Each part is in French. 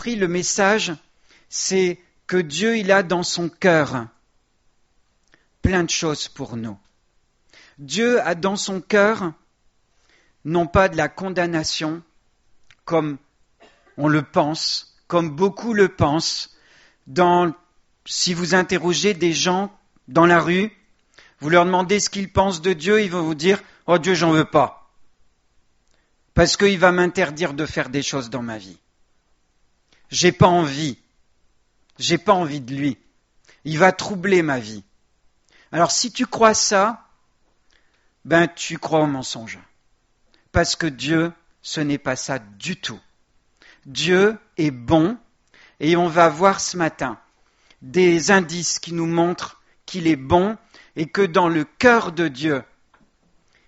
compris, le message, c'est que Dieu, il a dans son cœur plein de choses pour nous. Dieu a dans son cœur, non pas de la condamnation, comme on le pense, comme beaucoup le pensent. Si vous interrogez des gens dans la rue, vous leur demandez ce qu'ils pensent de Dieu, ils vont vous dire « Oh Dieu, j'en veux pas, parce qu'il va m'interdire de faire des choses dans ma vie. J'ai pas envie de lui. Il va troubler ma vie. » Alors si tu crois ça, ben tu crois au mensonge. Parce que Dieu, ce n'est pas ça du tout. Dieu est bon, et on va voir ce matin des indices qui nous montrent qu'il est bon et que dans le cœur de Dieu,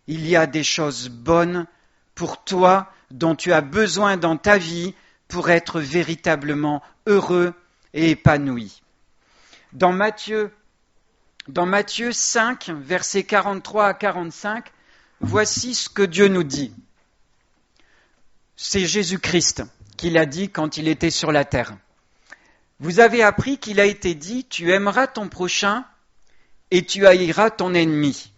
il y a des choses bonnes pour toi dont tu as besoin dans ta vie pour être véritablement heureux et épanoui. Dans Matthieu 5, versets 43 à 45, voici ce que Dieu nous dit. C'est Jésus-Christ qui l'a dit quand il était sur la terre. Vous avez appris qu'il a été dit, tu aimeras ton prochain et tu haïras ton ennemi.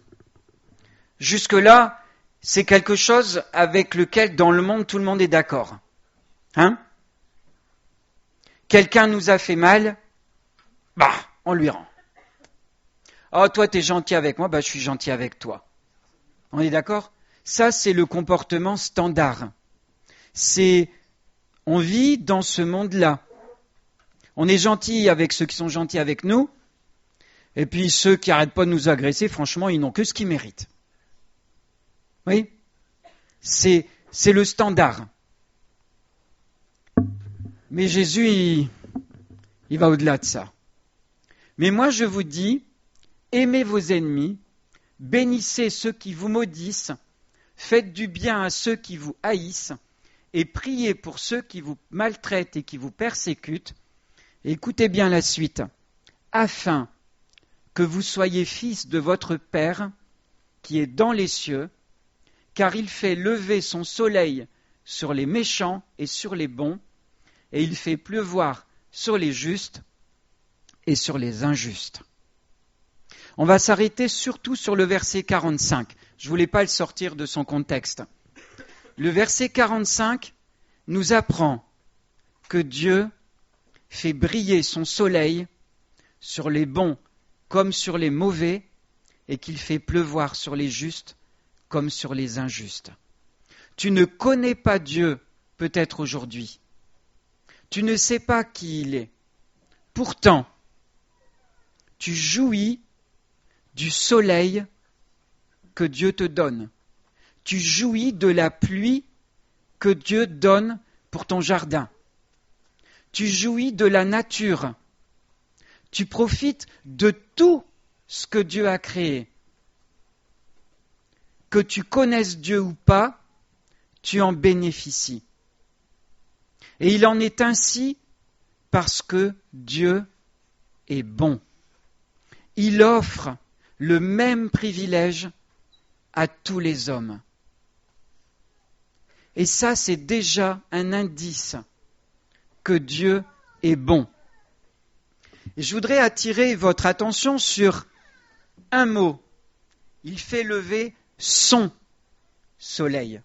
Jusque-là, c'est quelque chose avec lequel dans le monde tout le monde est d'accord. Hein? Quelqu'un nous a fait mal, on lui rend. Oh, toi t'es gentil avec moi, je suis gentil avec toi. On est d'accord? Ça, c'est le comportement standard. On vit dans ce monde-là. On est gentil avec ceux qui sont gentils avec nous, et puis ceux qui n'arrêtent pas de nous agresser, franchement, ils n'ont que ce qu'ils méritent. Oui? C'est le standard. Mais Jésus, il va au-delà de ça. Mais moi, je vous dis, aimez vos ennemis, bénissez ceux qui vous maudissent, faites du bien à ceux qui vous haïssent, et priez pour ceux qui vous maltraitent et qui vous persécutent. Écoutez bien la suite. Afin que vous soyez fils de votre Père qui est dans les cieux, car il fait lever son soleil sur les méchants et sur les bons, et il fait pleuvoir sur les justes et sur les injustes. On va s'arrêter surtout sur le verset 45. Je ne voulais pas le sortir de son contexte. Le verset 45 nous apprend que Dieu fait briller son soleil sur les bons comme sur les mauvais et qu'il fait pleuvoir sur les justes comme sur les injustes. Tu ne connais pas Dieu peut-être aujourd'hui. Tu ne sais pas qui il est. Pourtant, tu jouis du soleil que Dieu te donne. Tu jouis de la pluie que Dieu donne pour ton jardin. Tu jouis de la nature. Tu profites de tout ce que Dieu a créé. Que tu connaisses Dieu ou pas, tu en bénéficies. Et il en est ainsi parce que Dieu est bon. Il offre le même privilège à tous les hommes. Et ça, c'est déjà un indice que Dieu est bon. Et je voudrais attirer votre attention sur un mot. Il fait lever son soleil.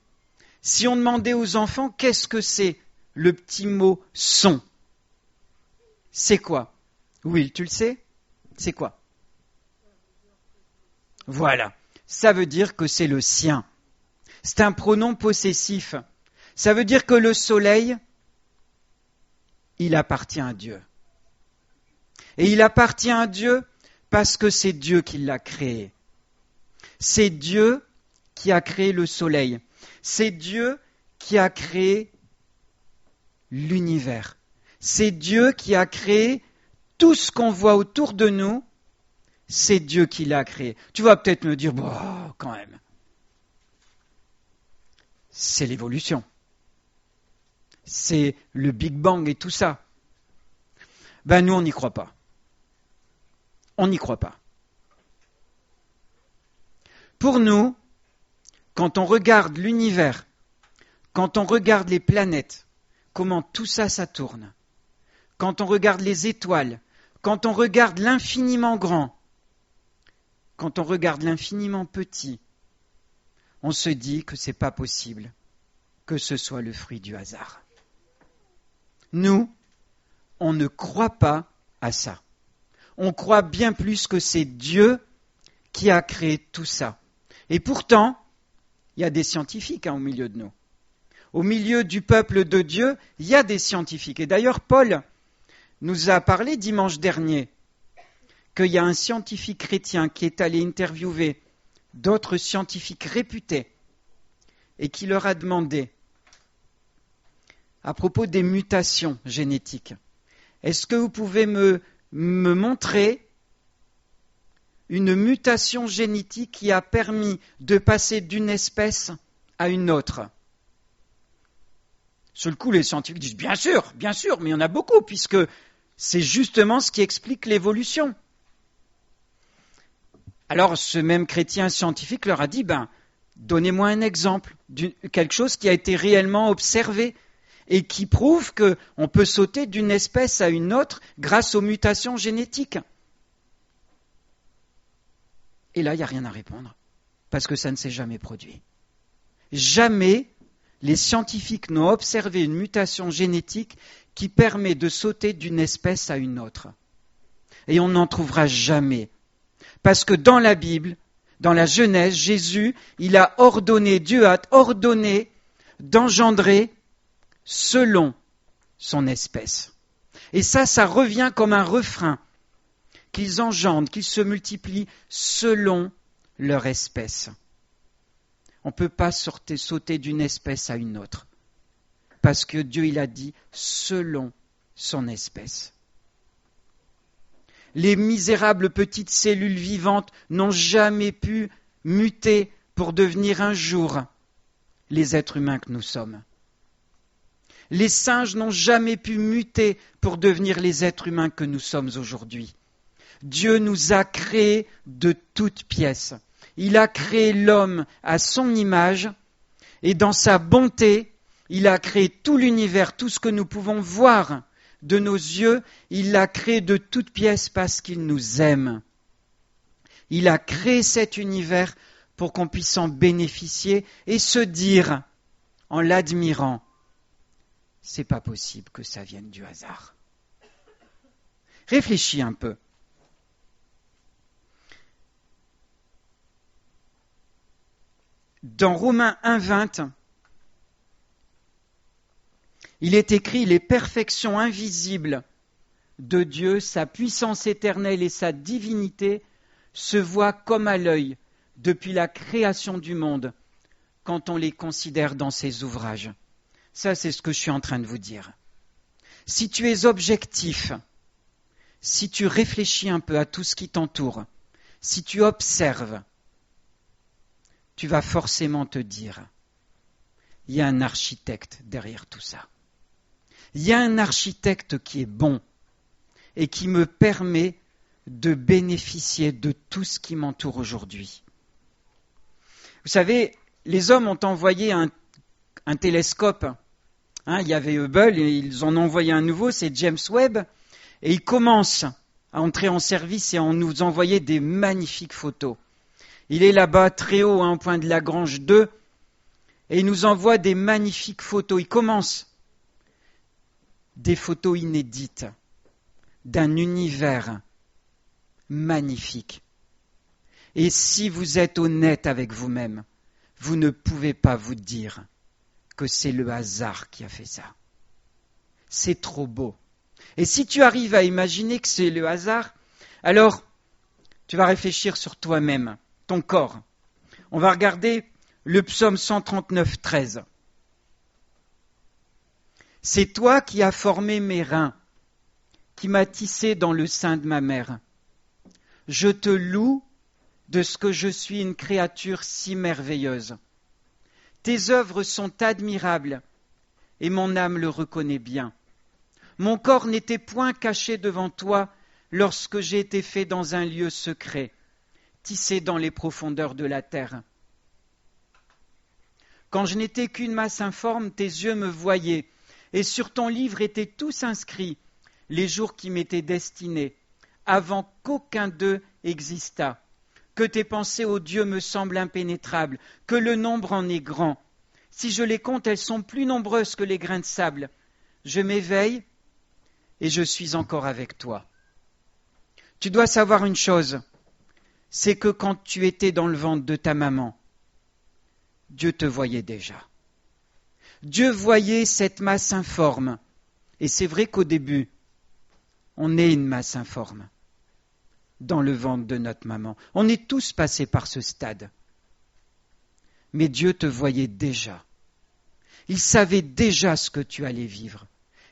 Si on demandait aux enfants, qu'est-ce que c'est le petit mot son? C'est quoi? Oui, tu le sais? C'est quoi? Voilà. Ça veut dire que c'est le sien. C'est un pronom possessif. Ça veut dire que le soleil, il appartient à Dieu. Et il appartient à Dieu parce que c'est Dieu qui l'a créé. C'est Dieu qui a créé le soleil. C'est Dieu qui a créé l'univers. C'est Dieu qui a créé tout ce qu'on voit autour de nous. C'est Dieu qui l'a créé. Tu vas peut-être me dire, quand même. C'est l'évolution. C'est le Big Bang et tout ça. Nous, on n'y croit pas. On n'y croit pas. Pour nous, quand on regarde l'univers, quand on regarde les planètes, comment tout ça, ça tourne, quand on regarde les étoiles, quand on regarde l'infiniment grand, quand on regarde l'infiniment petit, on se dit que ce n'est pas possible que ce soit le fruit du hasard. Nous, on ne croit pas à ça. On croit bien plus que c'est Dieu qui a créé tout ça. Et pourtant, il y a des scientifiques au milieu de nous. Au milieu du peuple de Dieu, il y a des scientifiques. Et d'ailleurs, Paul nous a parlé dimanche dernier qu'il y a un scientifique chrétien qui est allé interviewer d'autres scientifiques réputés et qui leur a demandé, à propos des mutations génétiques, est-ce que vous pouvez me montrer une mutation génétique qui a permis de passer d'une espèce à une autre? Sur le coup, les scientifiques disent bien sûr, mais il y en a beaucoup, puisque c'est justement ce qui explique l'évolution. Alors, ce même chrétien scientifique leur a dit, donnez-moi un exemple, quelque chose qui a été réellement observé et qui prouve qu'on peut sauter d'une espèce à une autre grâce aux mutations génétiques. Et là, il n'y a rien à répondre, parce que ça ne s'est jamais produit. Jamais les scientifiques n'ont observé une mutation génétique qui permet de sauter d'une espèce à une autre. Et on n'en trouvera jamais. Parce que dans la Bible, dans la Genèse, Jésus, Dieu a ordonné d'engendrer selon son espèce. Et ça revient comme un refrain, qu'ils engendrent, qu'ils se multiplient selon leur espèce. On ne peut pas sauter d'une espèce à une autre, parce que Dieu, il a dit selon son espèce. Les misérables petites cellules vivantes n'ont jamais pu muter pour devenir un jour les êtres humains que nous sommes. Les singes n'ont jamais pu muter pour devenir les êtres humains que nous sommes aujourd'hui. Dieu nous a créés de toutes pièces. Il a créé l'homme à son image et dans sa bonté, il a créé tout l'univers, tout ce que nous pouvons voir de nos yeux, il l'a créé de toutes pièces parce qu'il nous aime. Il a créé cet univers pour qu'on puisse en bénéficier et se dire, en l'admirant, c'est pas possible que ça vienne du hasard. Réfléchis un peu. Dans Romains 1,20, il est écrit « Les perfections invisibles de Dieu, sa puissance éternelle et sa divinité se voient comme à l'œil depuis la création du monde quand on les considère dans ses ouvrages. » Ça, c'est ce que je suis en train de vous dire. Si tu es objectif, si tu réfléchis un peu à tout ce qui t'entoure, si tu observes, tu vas forcément te dire, il y a un architecte derrière tout ça. Il y a un architecte qui est bon et qui me permet de bénéficier de tout ce qui m'entoure aujourd'hui. Vous savez, les hommes ont envoyé un télescope. Il y avait Hubble et ils en ont envoyé un nouveau, c'est James Webb. Et ils commencent à entrer en service et à nous envoyer des magnifiques photos. Il est là-bas, très haut, au point de Lagrange 2, et il nous envoie des magnifiques photos. Il commence des photos inédites d'un univers magnifique. Et si vous êtes honnête avec vous-même, vous ne pouvez pas vous dire que c'est le hasard qui a fait ça. C'est trop beau. Et si tu arrives à imaginer que c'est le hasard, alors tu vas réfléchir sur toi-même, ton corps. On va regarder le psaume 139, 13. C'est toi qui as formé mes reins, qui m'as tissé dans le sein de ma mère. Je te loue de ce que je suis une créature si merveilleuse. Tes œuvres sont admirables et mon âme le reconnaît bien. Mon corps n'était point caché devant toi lorsque j'ai été fait dans un lieu secret, tissé dans les profondeurs de la terre. Quand je n'étais qu'une masse informe, tes yeux me voyaient, et sur ton livre étaient tous inscrits, les jours qui m'étaient destinés, avant qu'aucun d'eux existât, que tes pensées, ô Dieu, me semblent impénétrables, que le nombre en est grand. Si je les compte, elles sont plus nombreuses que les grains de sable. Je m'éveille et je suis encore avec toi. Tu dois savoir une chose, c'est que quand tu étais dans le ventre de ta maman, Dieu te voyait déjà. Dieu voyait cette masse informe. Et c'est vrai qu'au début, on est une masse informe dans le ventre de notre maman. On est tous passés par ce stade. Mais Dieu te voyait déjà. Il savait déjà ce que tu allais vivre.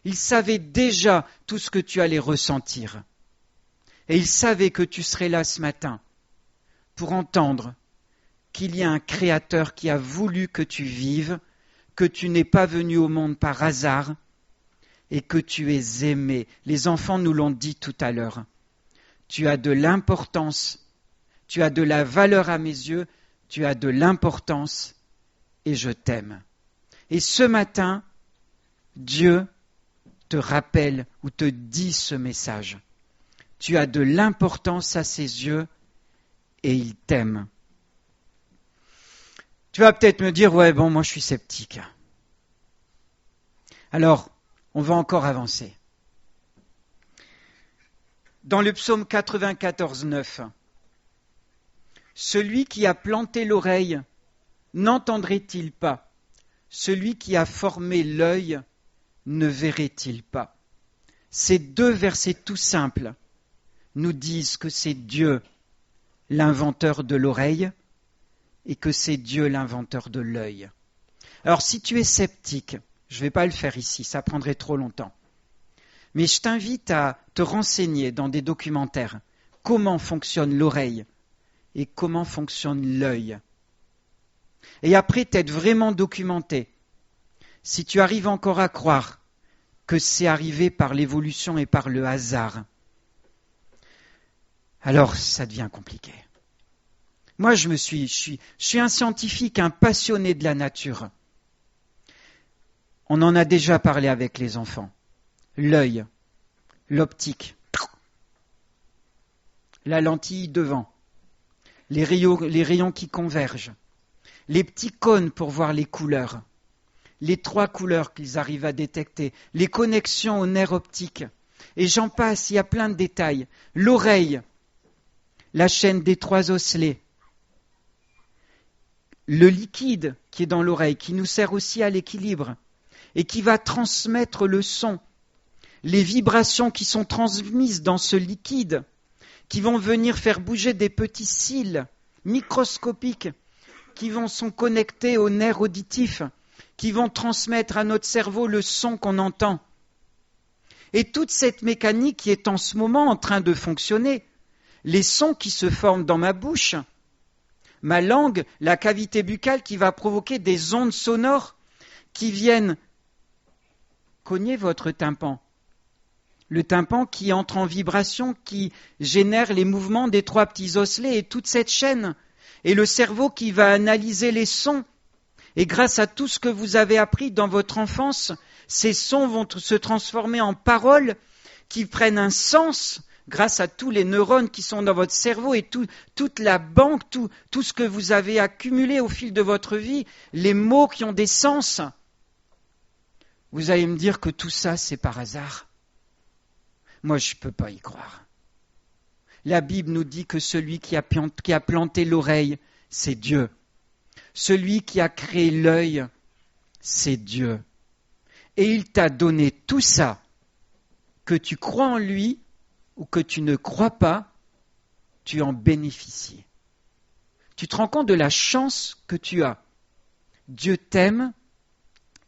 Il savait déjà tout ce que tu allais ressentir. Et il savait que tu serais là ce matin pour entendre qu'il y a un Créateur qui a voulu que tu vives, que tu n'es pas venu au monde par hasard et que tu es aimé. Les enfants nous l'ont dit tout à l'heure. Tu as de l'importance, tu as de la valeur à mes yeux, tu as de l'importance et je t'aime. Et ce matin, Dieu te rappelle ou te dit ce message. Tu as de l'importance à ses yeux et il t'aime. Tu vas peut-être me dire, ouais, bon, moi je suis sceptique. Alors, on va encore avancer. Dans le psaume 94, 9, celui qui a planté l'oreille, n'entendrait-il pas? Celui qui a formé l'œil, ne verrait-il pas? Ces deux versets tout simples nous disent que c'est Dieu l'inventeur de l'oreille et que c'est Dieu l'inventeur de l'œil. Alors si tu es sceptique, je ne vais pas le faire ici, ça prendrait trop longtemps. Mais je t'invite à te renseigner dans des documentaires comment fonctionne l'oreille et comment fonctionne l'œil. Et après t'être vraiment documenté, si tu arrives encore à croire que c'est arrivé par l'évolution et par le hasard, alors ça devient compliqué. Moi je suis un scientifique, un passionné de la nature. On en a déjà parlé avec les enfants. L'œil, l'optique, la lentille devant, les rayons qui convergent, les petits cônes pour voir les couleurs, les 3 couleurs qu'ils arrivent à détecter, les connexions au nerf optique, et j'en passe, il y a plein de détails. L'oreille, la chaîne des 3 osselets, le liquide qui est dans l'oreille, qui nous sert aussi à l'équilibre, et qui va transmettre le son, les vibrations qui sont transmises dans ce liquide, qui vont venir faire bouger des petits cils microscopiques, qui sont connectés aux nerfs auditifs, qui vont transmettre à notre cerveau le son qu'on entend. Et toute cette mécanique qui est en ce moment en train de fonctionner, les sons qui se forment dans ma bouche, ma langue, la cavité buccale qui va provoquer des ondes sonores qui viennent cogner votre tympan. Le tympan qui entre en vibration, qui génère les mouvements des 3 petits osselets et toute cette chaîne. Et le cerveau qui va analyser les sons. Et grâce à tout ce que vous avez appris dans votre enfance, ces sons vont se transformer en paroles qui prennent un sens grâce à tous les neurones qui sont dans votre cerveau et toute la banque, tout ce que vous avez accumulé au fil de votre vie, les mots qui ont des sens. Vous allez me dire que tout ça, c'est par hasard. Moi, je ne peux pas y croire. La Bible nous dit que celui qui a planté l'oreille, c'est Dieu. Celui qui a créé l'œil, c'est Dieu. Et il t'a donné tout ça, que tu crois en lui ou que tu ne crois pas, tu en bénéficies. Tu te rends compte de la chance que tu as. Dieu t'aime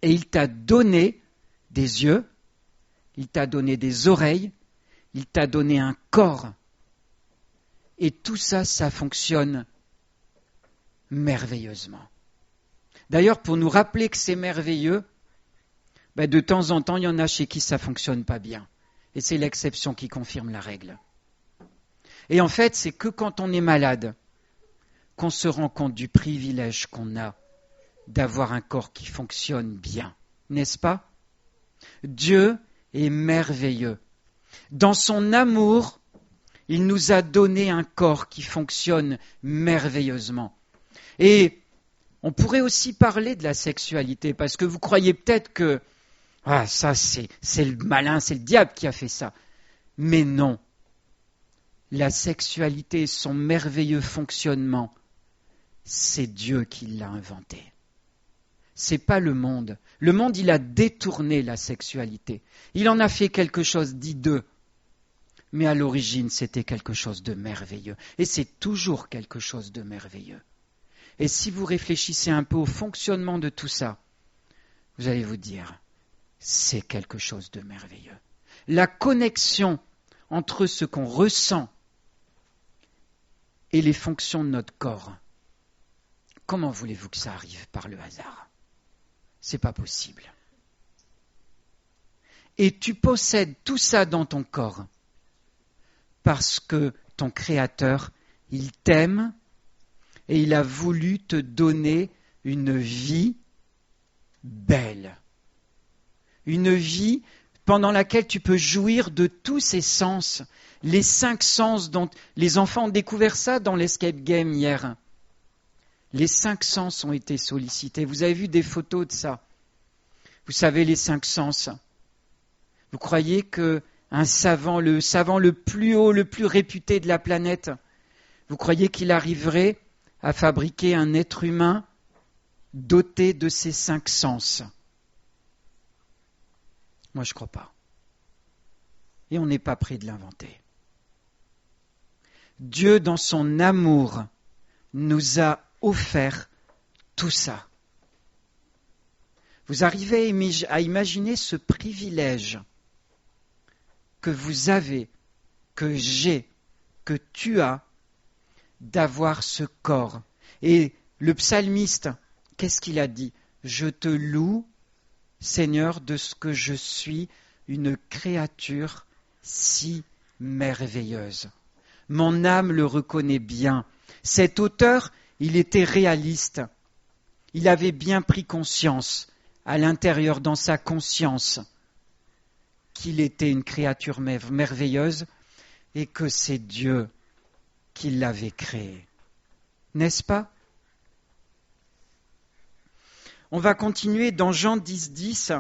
et il t'a donné des yeux, il t'a donné des oreilles, il t'a donné un corps. Et tout ça, ça fonctionne merveilleusement. D'ailleurs, pour nous rappeler que c'est merveilleux, de temps en temps, il y en a chez qui ça ne fonctionne pas bien. Et c'est l'exception qui confirme la règle. Et en fait, c'est que quand on est malade, qu'on se rend compte du privilège qu'on a d'avoir un corps qui fonctionne bien. N'est-ce pas? Dieu est merveilleux. Dans son amour, il nous a donné un corps qui fonctionne merveilleusement. Et on pourrait aussi parler de la sexualité, parce que vous croyez peut-être que ça c'est le malin, c'est le diable qui a fait ça. Mais non. La sexualité, son merveilleux fonctionnement, c'est Dieu qui l'a inventé. C'est pas le monde. Le monde, il a détourné la sexualité. Il en a fait quelque chose d'hideux. Mais à l'origine, c'était quelque chose de merveilleux. Et c'est toujours quelque chose de merveilleux. Et si vous réfléchissez un peu au fonctionnement de tout ça, vous allez vous dire, c'est quelque chose de merveilleux. La connexion entre ce qu'on ressent et les fonctions de notre corps. Comment voulez-vous que ça arrive par le hasard ? C'est pas possible. Et tu possèdes tout ça dans ton corps parce que ton Créateur, il t'aime et il a voulu te donner une vie belle. Une vie pendant laquelle tu peux jouir de tous ces sens, les 5 sens dont les enfants ont découvert ça dans l'escape game hier. Les 5 sens ont été sollicités. Vous avez vu des photos de ça. Vous savez les 5 sens. Vous croyez que un savant, le savant le plus haut, le plus réputé de la planète, vous croyez qu'il arriverait à fabriquer un être humain doté de ces 5 sens ? Moi, je ne crois pas. Et on n'est pas prêt de l'inventer. Dieu, dans son amour, nous a offert tout ça. Vous arrivez à imaginer ce privilège que vous avez, que j'ai, que tu as, d'avoir ce corps. Et le psalmiste, qu'est-ce qu'il a dit ? Je te loue, Seigneur, de ce que je suis une créature si merveilleuse. Mon âme le reconnaît bien. Cet auteur, il était réaliste. Il avait bien pris conscience, à l'intérieur, dans sa conscience, qu'il était une créature merveilleuse et que c'est Dieu qui l'avait créé. N'est-ce pas ? On va continuer dans Jean 10, 10.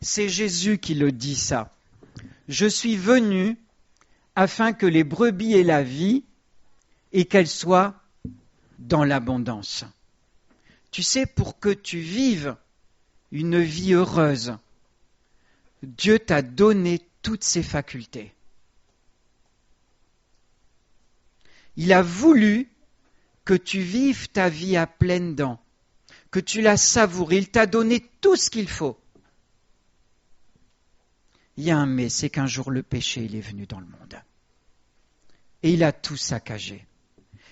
C'est Jésus qui le dit ça. Je suis venu afin que les brebis aient la vie et qu'elles soient dans l'abondance. Tu sais, pour que tu vives une vie heureuse, Dieu t'a donné toutes ses facultés. Il a voulu que tu vives ta vie à pleines dents, que tu la savoures. Il t'a donné tout ce qu'il faut. Il y a un mais, c'est qu'un jour le péché, il est venu dans le monde. Et il a tout saccagé.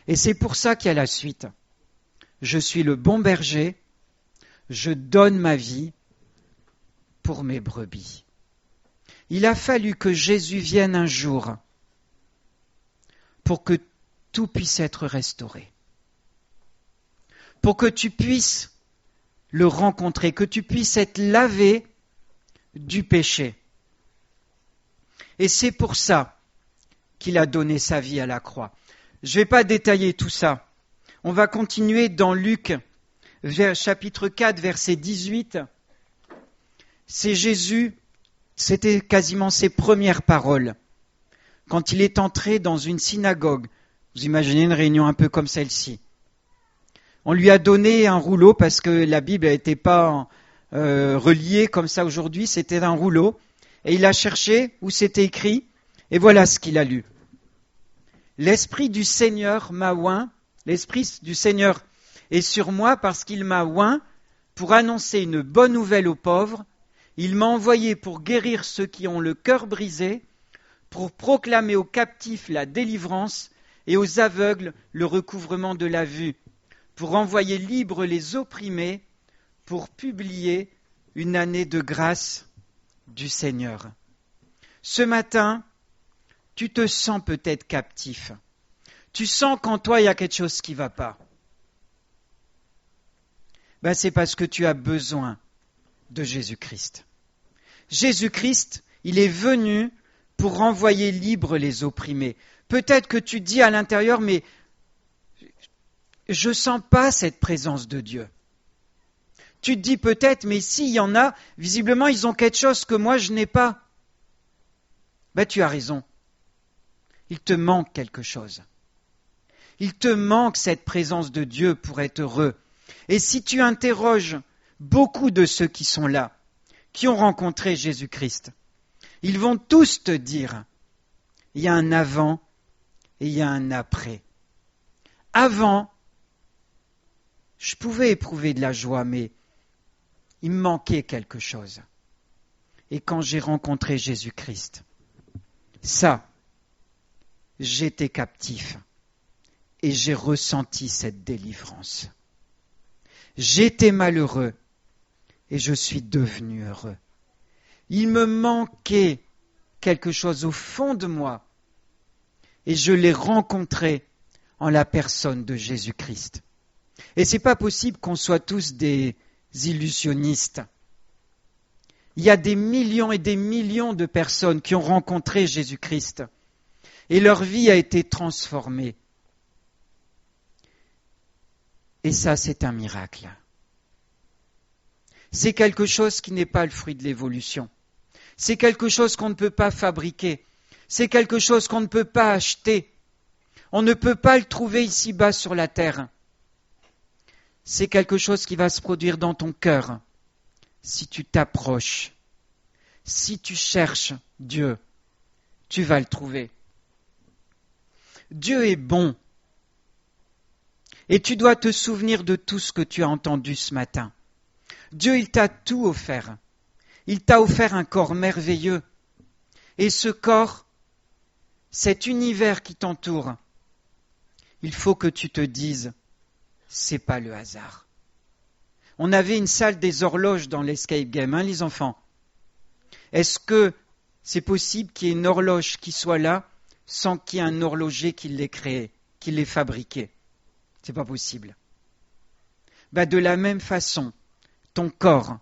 Et c'est pour ça qu'il y a la suite. Je suis le bon berger, je donne ma vie pour mes brebis. Il a fallu que Jésus vienne un jour pour que tout puisse être restauré. Pour que tu puisses le rencontrer, que tu puisses être lavé du péché. Et c'est pour ça qu'il a donné sa vie à la croix. Je ne vais pas détailler tout ça. On va continuer dans Luc, chapitre 4, verset 18. C'est Jésus, c'était quasiment ses premières paroles. Quand il est entré dans une synagogue, vous imaginez une réunion un peu comme celle-ci. On lui a donné un rouleau parce que la Bible n'était pas reliée comme ça aujourd'hui, c'était un rouleau. Et il a cherché où c'était écrit, et voilà ce qu'il a lu. L'Esprit du Seigneur m'a oint, l'Esprit du Seigneur est sur moi parce qu'il m'a oint pour annoncer une bonne nouvelle aux pauvres. Il m'a envoyé pour guérir ceux qui ont le cœur brisé, pour proclamer aux captifs la délivrance et aux aveugles le recouvrement de la vue, pour envoyer libres les opprimés, pour publier une année de grâce du Seigneur. Ce matin, tu te sens peut-être captif. Tu sens qu'en toi, il y a quelque chose qui ne va pas. C'est parce que tu as besoin de Jésus-Christ. Jésus-Christ, il est venu pour renvoyer libres les opprimés. Peut-être que tu dis à l'intérieur, mais je ne sens pas cette présence de Dieu. Tu te dis peut-être, mais s'il y en a, visiblement ils ont quelque chose que moi je n'ai pas. Ben tu as raison. Il te manque quelque chose. Il te manque cette présence de Dieu pour être heureux. Et si tu interroges beaucoup de ceux qui sont là, qui ont rencontré Jésus-Christ, ils vont tous te dire, il y a un avant et il y a un après. Avant, je pouvais éprouver de la joie, mais il me manquait quelque chose. Et quand j'ai rencontré Jésus-Christ, ça, j'étais captif et j'ai ressenti cette délivrance. J'étais malheureux et je suis devenu heureux. Il me manquait quelque chose au fond de moi et je l'ai rencontré en la personne de Jésus-Christ. Et c'est pas possible qu'on soit tous des illusionnistes. Il y a des millions et des millions de personnes qui ont rencontré Jésus-Christ et leur vie a été transformée. Et ça, c'est un miracle. C'est quelque chose qui n'est pas le fruit de l'évolution. C'est quelque chose qu'on ne peut pas fabriquer. C'est quelque chose qu'on ne peut pas acheter. On ne peut pas le trouver ici-bas sur la terre. C'est quelque chose qui va se produire dans ton cœur si tu t'approches. Si tu cherches Dieu, tu vas le trouver. Dieu est bon. Et tu dois te souvenir de tout ce que tu as entendu ce matin. Dieu, il t'a tout offert. Il t'a offert un corps merveilleux. Et ce corps, cet univers qui t'entoure, il faut que tu te dises, c'est pas le hasard. On avait une salle des horloges dans l'escape game, les enfants. Est-ce que c'est possible qu'il y ait une horloge qui soit là sans qu'il y ait un horloger qui l'ait créée, qui l'ait fabriquée? C'est pas possible. De la même façon, ton corps,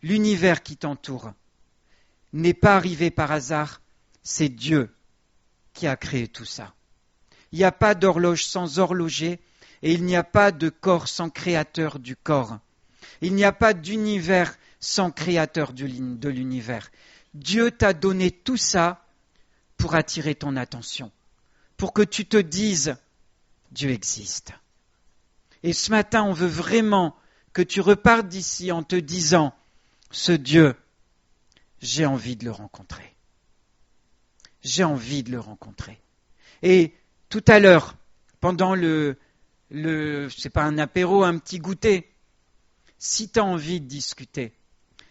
l'univers qui t'entoure, n'est pas arrivé par hasard, c'est Dieu qui a créé tout ça. Il n'y a pas d'horloge sans horloger et il n'y a pas de corps sans créateur du corps. Il n'y a pas d'univers sans créateur de l'univers. Dieu t'a donné tout ça pour attirer ton attention, pour que tu te dises, Dieu existe. Et ce matin, on veut vraiment que tu repartes d'ici en te disant, ce Dieu, j'ai envie de le rencontrer. J'ai envie de le rencontrer. Et tout à l'heure, pendant c'est pas un apéro, un petit goûter, si tu as envie de discuter,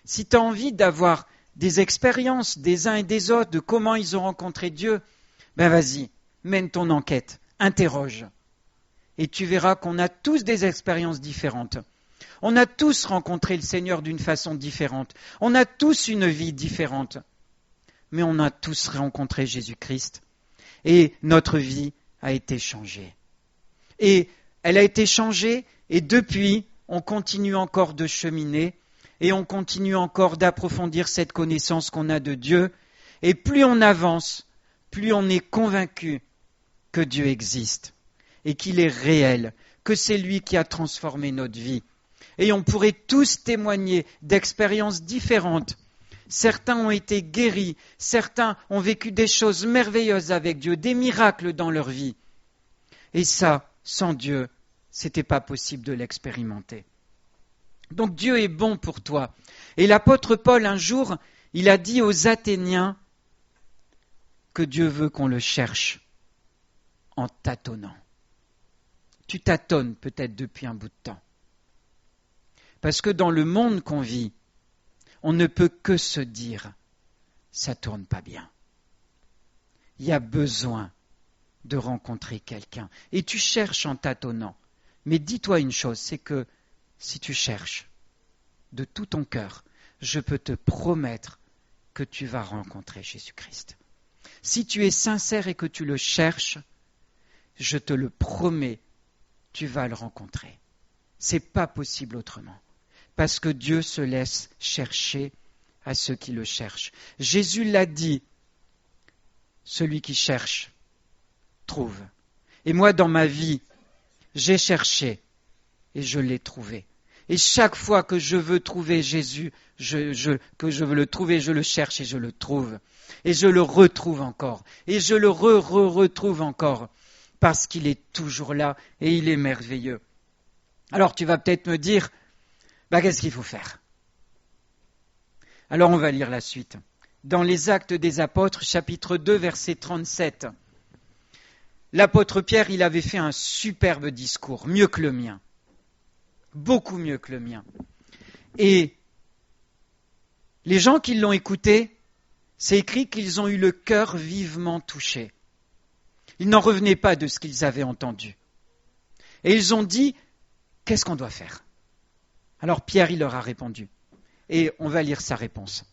si tu as envie d'avoir des expériences des uns et des autres, de comment ils ont rencontré Dieu, vas-y, mène ton enquête, interroge. Et tu verras qu'on a tous des expériences différentes. On a tous rencontré le Seigneur d'une façon différente. On a tous une vie différente. Mais on a tous rencontré Jésus-Christ. Et notre vie a été changée. Et elle a été changée et depuis, on continue encore de cheminer et on continue encore d'approfondir cette connaissance qu'on a de Dieu. Et plus on avance, plus on est convaincu que Dieu existe et qu'il est réel, que c'est lui qui a transformé notre vie. Et on pourrait tous témoigner d'expériences différentes. Certains ont été guéris, certains ont vécu des choses merveilleuses avec Dieu, des miracles dans leur vie. Et ça, sans Dieu, c'était pas possible de l'expérimenter. Donc Dieu est bon pour toi. Et l'apôtre Paul, un jour, il a dit aux Athéniens que Dieu veut qu'on le cherche en tâtonnant. Tu tâtonnes peut-être depuis un bout de temps. Parce que dans le monde qu'on vit, on ne peut que se dire, ça tourne pas bien. Il y a besoin de rencontrer quelqu'un. Et tu cherches en tâtonnant. Mais dis-toi une chose, c'est que si tu cherches de tout ton cœur, je peux te promettre que tu vas rencontrer Jésus-Christ. Si tu es sincère et que tu le cherches, je te le promets, tu vas le rencontrer. C'est pas possible autrement. Parce que Dieu se laisse chercher à ceux qui le cherchent. Jésus l'a dit, celui qui cherche, trouve. Et moi, dans ma vie, j'ai cherché et je l'ai trouvé. Et chaque fois que je veux trouver Jésus, que je veux le trouver, je le cherche et je le trouve. Et je le retrouve encore. Et je le retrouve encore. Parce qu'il est toujours là et il est merveilleux. Alors tu vas peut-être me dire, qu'est-ce qu'il faut faire? Alors on va lire la suite. Dans les Actes des Apôtres, chapitre 2, verset 37, l'apôtre Pierre, il avait fait un superbe discours, mieux que le mien. Beaucoup mieux que le mien. Et les gens qui l'ont écouté, c'est écrit qu'ils ont eu le cœur vivement touché. Ils n'en revenaient pas de ce qu'ils avaient entendu. Et ils ont dit, qu'est-ce qu'on doit faire? Alors Pierre, il leur a répondu. Et on va lire sa réponse.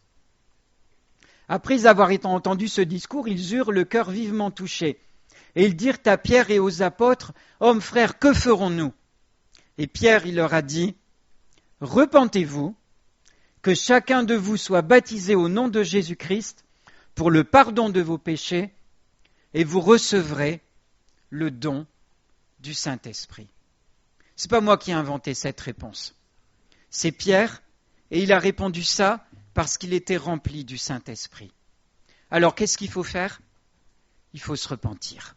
Après avoir entendu ce discours, ils eurent le cœur vivement touché. Et ils dirent à Pierre et aux apôtres, « Hommes, frères, que ferons-nous » Et Pierre, il leur a dit, « Repentez-vous, que chacun de vous soit baptisé au nom de Jésus-Christ pour le pardon de vos péchés, et vous recevrez le don du Saint-Esprit. » Ce n'est pas moi qui ai inventé cette réponse. C'est Pierre, et il a répondu ça parce qu'il était rempli du Saint-Esprit. Alors, qu'est-ce qu'il faut faire? Il faut se repentir.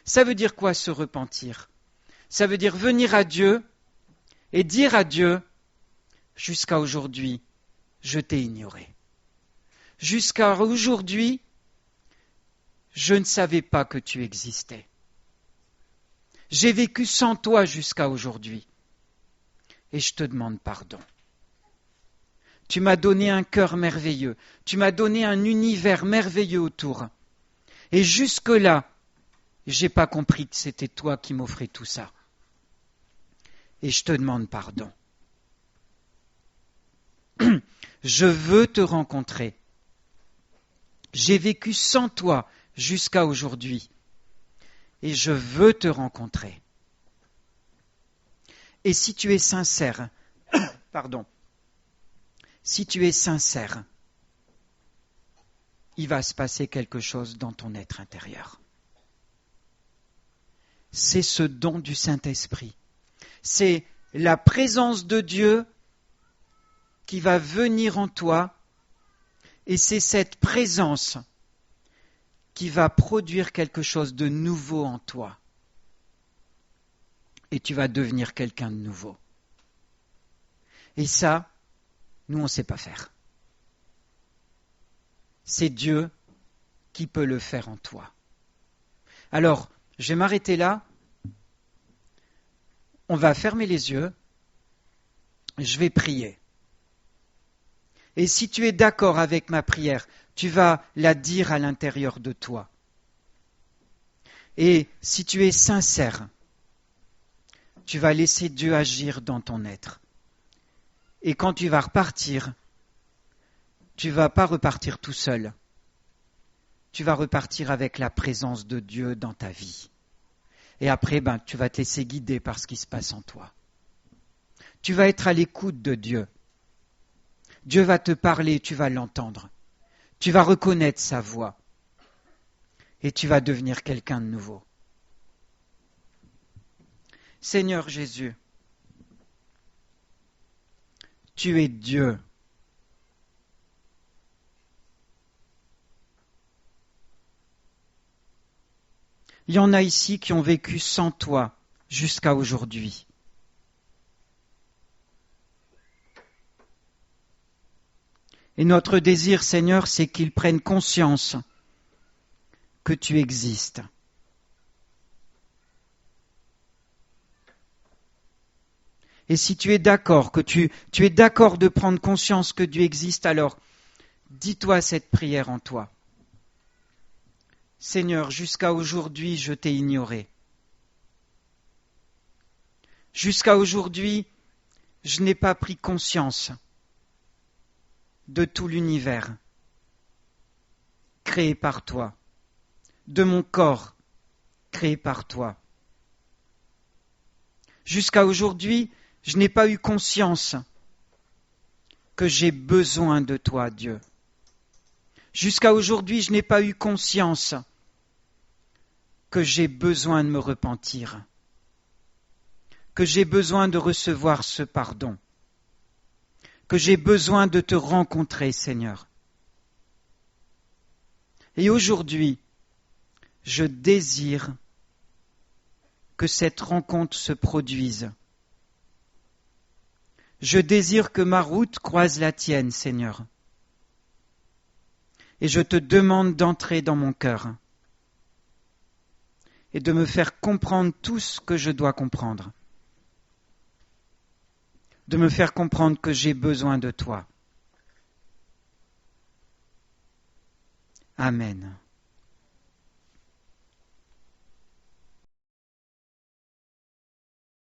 Ça veut dire quoi, se repentir? Ça veut dire venir à Dieu et dire à Dieu, jusqu'à aujourd'hui, je t'ai ignoré. Jusqu'à aujourd'hui, je ne savais pas que tu existais. J'ai vécu sans toi jusqu'à aujourd'hui. Et je te demande pardon. Tu m'as donné un cœur merveilleux. Tu m'as donné un univers merveilleux autour. Et jusque-là, j'ai pas compris que c'était toi qui m'offrais tout ça. Et je te demande pardon. Je veux te rencontrer. J'ai vécu sans toi jusqu'à aujourd'hui. Et je veux te rencontrer. Et si tu es sincère, si tu es sincère, il va se passer quelque chose dans ton être intérieur. C'est ce don du Saint-Esprit. C'est la présence de Dieu qui va venir en toi, et c'est cette présence qui va produire quelque chose de nouveau en toi. Et tu vas devenir quelqu'un de nouveau. Et ça, nous, on ne sait pas faire. C'est Dieu qui peut le faire en toi. Alors, je vais m'arrêter là. On va fermer les yeux. Je vais prier. Et si tu es d'accord avec ma prière, tu vas la dire à l'intérieur de toi. Et si tu es sincère, tu vas laisser Dieu agir dans ton être. Et quand tu vas repartir, tu ne vas pas repartir tout seul. Tu vas repartir avec la présence de Dieu dans ta vie. Et après, tu vas te laisser guider par ce qui se passe en toi. Tu vas être à l'écoute de Dieu. Dieu va te parler, tu vas l'entendre. Tu vas reconnaître sa voix. Et tu vas devenir quelqu'un de nouveau. Seigneur Jésus, tu es Dieu. Il y en a ici qui ont vécu sans toi jusqu'à aujourd'hui. Et notre désir, Seigneur, c'est qu'ils prennent conscience que tu existes. Et si tu es d'accord, que tu es d'accord de prendre conscience que Dieu existe, alors dis-toi cette prière en toi. Seigneur, jusqu'à aujourd'hui, je t'ai ignoré. Jusqu'à aujourd'hui, je n'ai pas pris conscience de tout l'univers créé par toi, de mon corps créé par toi. Jusqu'à aujourd'hui, je n'ai pas eu conscience que j'ai besoin de toi, Dieu. Jusqu'à aujourd'hui, je n'ai pas eu conscience que j'ai besoin de me repentir, que j'ai besoin de recevoir ce pardon, que j'ai besoin de te rencontrer, Seigneur. Et aujourd'hui, je désire que cette rencontre se produise. Je désire que ma route croise la tienne, Seigneur. Et je te demande d'entrer dans mon cœur et de me faire comprendre tout ce que je dois comprendre. De me faire comprendre que j'ai besoin de toi. Amen.